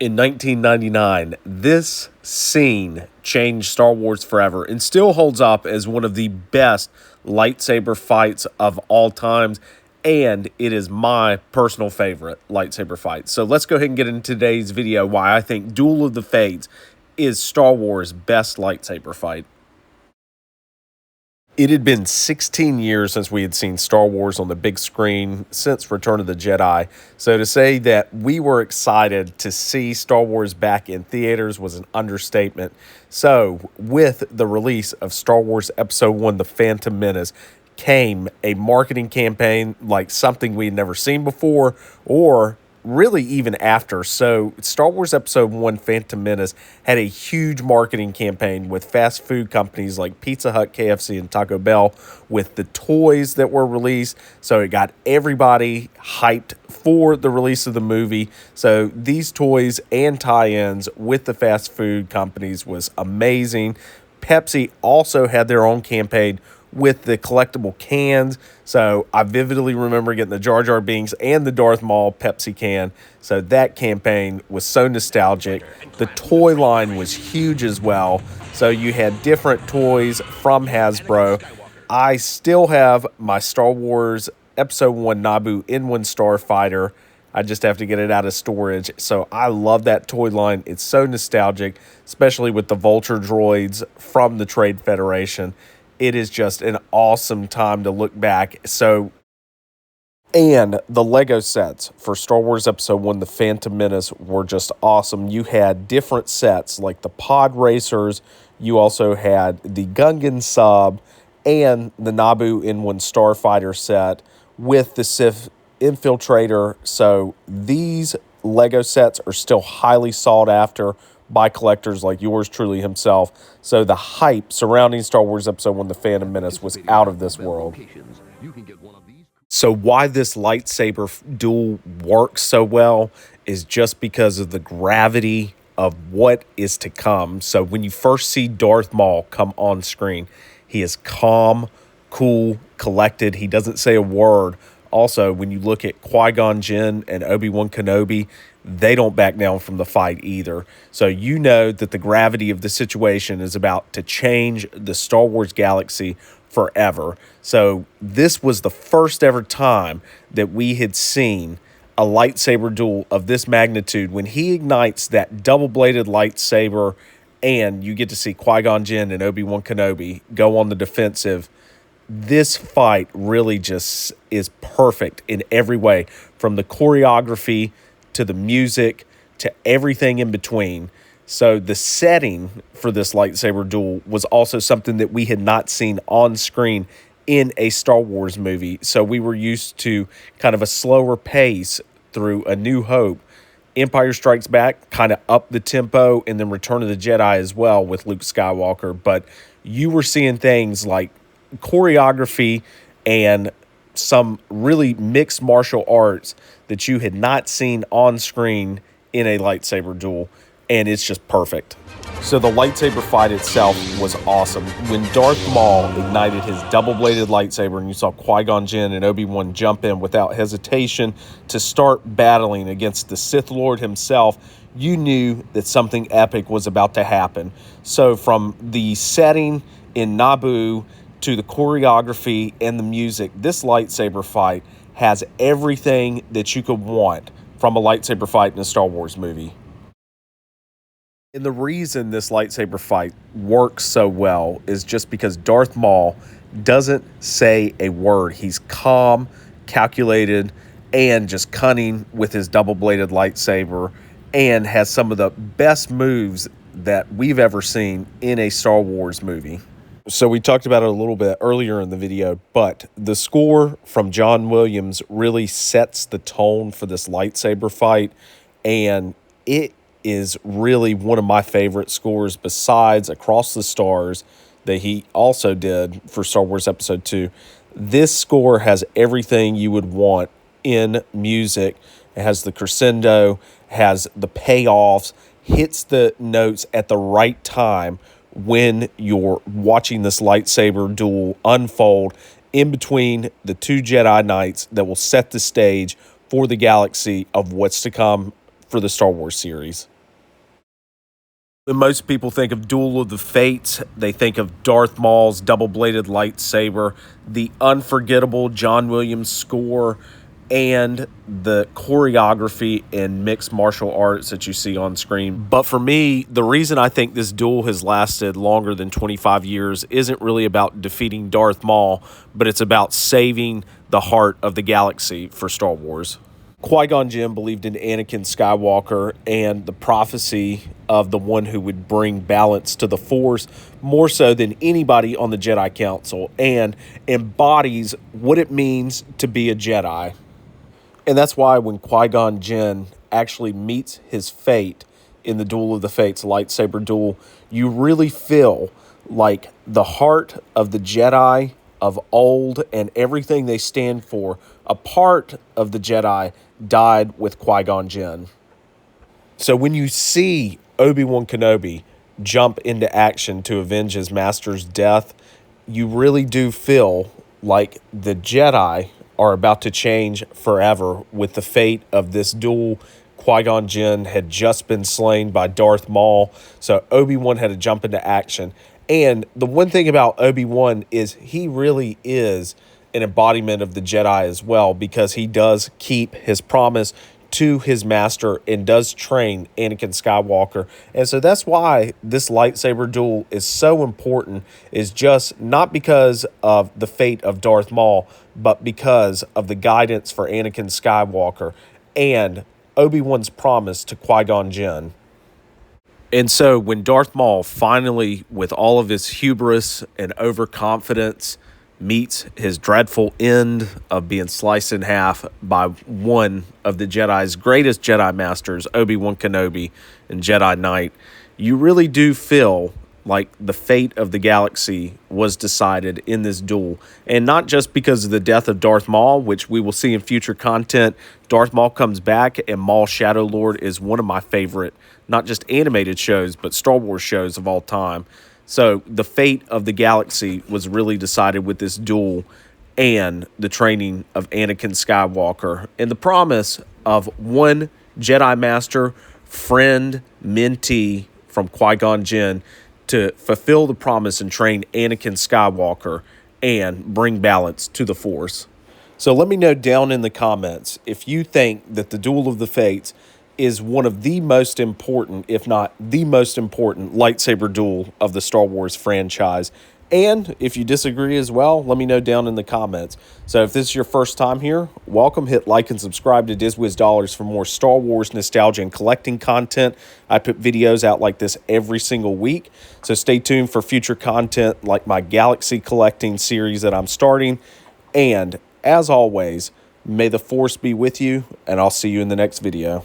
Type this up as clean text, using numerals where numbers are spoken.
In 1999, this scene changed Star Wars forever and still holds up as one of the best lightsaber fights of all times, and it is my personal favorite lightsaber fight. So let's go ahead and get into today's video why I think Duel of the Fates is Star Wars' best lightsaber fight. It had been 16 years since we had seen Star Wars on the big screen since Return of the Jedi. So to say that we were excited to see Star Wars back in theaters was an understatement. So with the release of Star Wars Episode 1, The Phantom Menace, came a marketing campaign like something we had never seen before or really even after. So Star Wars Episode 1 Phantom Menace had a huge marketing campaign with fast food companies like Pizza Hut, KFC, and Taco Bell with the toys that were released. So it got everybody hyped for the release of the movie. So these toys and tie-ins with the fast food companies was amazing. Pepsi also had their own campaign with the collectible cans. So I vividly remember getting the Jar Jar Binks and the Darth Maul Pepsi can. So that campaign was so nostalgic. The toy line was huge as well. So you had different toys from Hasbro. I still have my Star Wars Episode 1 Naboo N1 Starfighter. I just have to get it out of storage. So I love that toy line. It's so nostalgic, especially with the Vulture droids from the Trade Federation. It is just an awesome time to look back. And the Lego sets for Star Wars Episode 1, The Phantom Menace, were just awesome. You had different sets like the Pod Racers. You also had the Gungan sub and the Naboo N1 Starfighter set with the Sith Infiltrator. So these Lego sets are still highly sought after by collectors like yours truly himself. So the hype surrounding Star Wars Episode 1, The Phantom Menace was out of this world. So why this lightsaber duel works so well is just because of the gravity of what is to come. So when you first see Darth Maul come on screen, he is calm, cool, collected. He doesn't say a word. Also, when you look at Qui-Gon Jinn and Obi-Wan Kenobi, they don't back down from the fight either. So you know that the gravity of the situation is about to change the Star Wars galaxy forever. So this was the first ever time that we had seen a lightsaber duel of this magnitude. When he ignites that double-bladed lightsaber and you get to see Qui-Gon Jinn and Obi-Wan Kenobi go on the defensive, this fight really just is perfect in every way, from the choreography to the music to everything in between. So the setting for this lightsaber duel was also something that we had not seen on screen in a Star Wars movie. So we were used to kind of a slower pace through A New Hope. Empire Strikes Back kind of upped the tempo, and then Return of the Jedi as well with Luke Skywalker. But you were seeing things like choreography and some really mixed martial arts that you had not seen on screen in a lightsaber duel, and it's just perfect. So the lightsaber fight itself was awesome. When Darth Maul ignited his double-bladed lightsaber and you saw Qui-Gon Jinn and Obi-Wan jump in without hesitation to start battling against the Sith Lord himself, you knew that something epic was about to happen. So from the setting in Naboo to the choreography and the music, this lightsaber fight has everything that you could want from a lightsaber fight in a Star Wars movie. And the reason this lightsaber fight works so well is just because Darth Maul doesn't say a word. He's calm, calculated, and just cunning with his double-bladed lightsaber, and has some of the best moves that we've ever seen in a Star Wars movie. So we talked about it a little bit earlier in the video, but the score from John Williams really sets the tone for this lightsaber fight, and it is really one of my favorite scores besides Across the Stars that he also did for Star Wars Episode 2. This score has everything you would want in music. It has the crescendo, has the payoffs, hits the notes at the right time when you're watching this lightsaber duel unfold in between the two Jedi Knights that will set the stage for the galaxy of what's to come for the Star Wars series. When most people think of Duel of the Fates, they think of Darth Maul's double-bladed lightsaber, the unforgettable John Williams score, and the choreography in mixed martial arts that you see on screen. But for me, the reason I think this duel has lasted longer than 25 years isn't really about defeating Darth Maul, but it's about saving the heart of the galaxy for Star Wars. Qui-Gon Jinn believed in Anakin Skywalker and the prophecy of the one who would bring balance to the Force more so than anybody on the Jedi Council, and embodies what it means to be a Jedi. And that's why when Qui-Gon Jinn actually meets his fate in the Duel of the Fates lightsaber duel, you really feel like the heart of the Jedi of old and everything they stand for, a part of the Jedi died with Qui-Gon Jinn. So when you see Obi-Wan Kenobi jump into action to avenge his master's death, you really do feel like the Jedi are about to change forever with the fate of this duel. Qui-Gon Jinn had just been slain by Darth Maul, so Obi-Wan had to jump into action. And the one thing about Obi-Wan is he really is an embodiment of the Jedi as well, because he does keep his promise to his master and does train Anakin Skywalker. And so that's why this lightsaber duel is so important, is just not because of the fate of Darth Maul, but because of the guidance for Anakin Skywalker and Obi-Wan's promise to Qui-Gon Jinn. And so when Darth Maul finally, with all of his hubris and overconfidence, meets his dreadful end of being sliced in half by one of the Jedi's greatest Jedi masters, Obi-Wan Kenobi and Jedi Knight, you really do feel like the fate of the galaxy was decided in this duel. And not just because of the death of Darth Maul, which we will see in future content. Darth Maul comes back, and Maul Shadow Lord is one of my favorite, not just animated shows, but Star Wars shows of all time. So the fate of the galaxy was really decided with this duel and the training of Anakin Skywalker and the promise of one Jedi Master, friend, mentee from Qui-Gon Jinn to fulfill the promise and train Anakin Skywalker and bring balance to the Force. So let me know down in the comments if you think that the Duel of the Fates is one of the most important, if not the most important, lightsaber duel of the Star Wars franchise. And if you disagree as well, let me know down in the comments. So if this is your first time here, welcome. Hit like and subscribe to DizWizDollars for more Star Wars nostalgia and collecting content. I put videos out like this every single week. So stay tuned for future content like my Galaxy collecting series that I'm starting. And as always, may the Force be with you, and I'll see you in the next video.